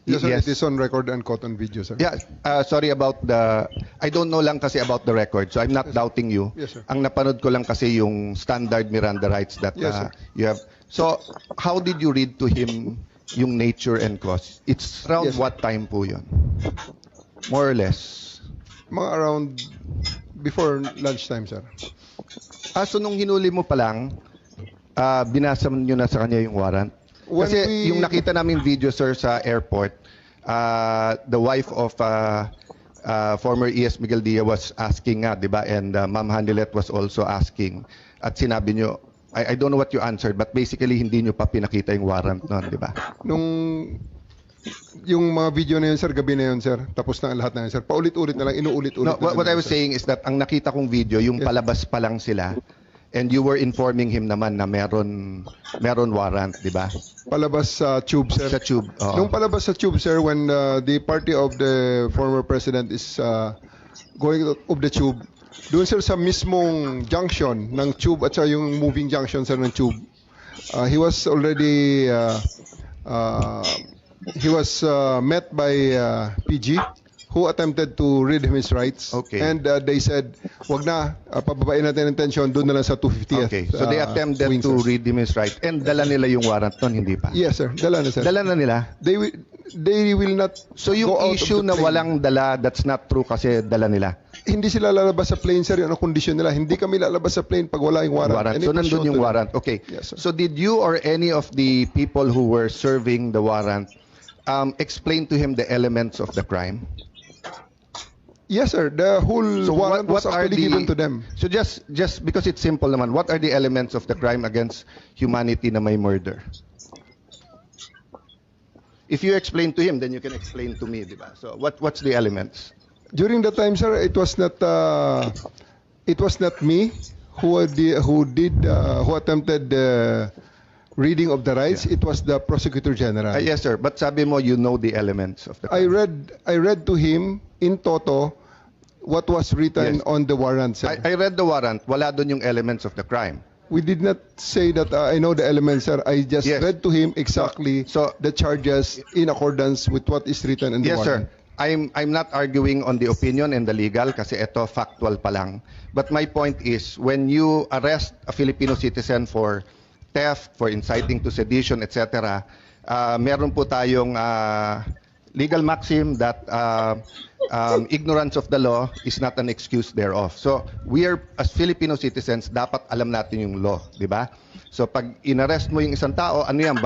Yes, sir, Yes. it is on record and caught on video, sir. Yeah, sorry about I don't know lang kasi about the record, so I'm not doubting you. Yes, sir. Ang napanood ko lang kasi yung standard Miranda rights that Yes, sir. you have. So, how did you read to him yung nature and cause? It's around Yes, sir. what time po yun? More or less. Mga around before lunchtime, sir. So nung hinuli mo pa lang, binasa nyo na sa kanya yung warrant? When Kasi we- yung nakita namin video, sir, sa airport, the wife of former ES Miguel Dia was asking nga, di ba? And Ma'am Hanilet was also asking. At sinabi nyo, I don't know what you answered, but basically hindi nyo pa pinakita yung warrant nun, di ba? Nung yung mga video na yun, sir, gabi na yun, sir. Tapos na ang lahat na yun, sir. Paulit-ulit na lang, inuulit-ulit No, na what I lang, was sir. saying is that ang nakita kong video, yung Yes. palabas pa lang sila, and you were informing him naman na meron warrant, di ba? Palabas sa tube, sir. Sa tube. Oo. Nung palabas sa tube, sir, when the party of the former president is going out of the tube, doon, sir, sa mismong junction ng tube at sa yung moving junction, sir, ng tube, he was already met by PG, who attempted to read him his rights. Okay. And they said, wag na, pababain natin ang tension, doon na lang sa 250th. Okay, so they attempted wing, to sir. read him his right, and dala nila yung warrant nun, hindi pa? Yes, sir. Dala na, sir. Dala na nila? They will not So go yung out of issue the na plane. walang dala, that's not true kasi dala nila? Hindi sila lalabas sa plane, sir. Yun ang kondisyon nila. Hindi kami lalabas sa plane pag wala yung warrant. And So it was nandun shown yung to them. warrant. Okay. Yes, sir. So did you or any of the people who were serving the warrant explain to him the elements of the crime? Yes, sir. The whole So warrant was are actually given to them. So just because it's simple naman, what are the elements of the crime against humanity na may murder? If you explain to him, then you can explain to me, di ba? So what's the elements? During that time, sir, it was not me who attempted the reading of the rights. Yeah. It was the prosecutor general. Yes, sir. But sabi mo, you know the elements of the I crime. read to him in toto what was written Yes. on the warrant, sir. I read the warrant. Wala doon yung elements of the crime. We did not say that I know the elements, sir. I just Yes. read to him exactly So- the charges in accordance with what is written in the Yes, warrant. sir. I'm not arguing on the opinion and the legal kasi ito factual pa lang. But my point is, when you arrest a Filipino citizen for theft, for inciting to sedition, etc., meron po tayong legal maxim that ignorance of the law is not an excuse thereof. So we are, as Filipino citizens, dapat alam natin yung law, di ba? So pag inarrest mo yung isang tao, ano yan,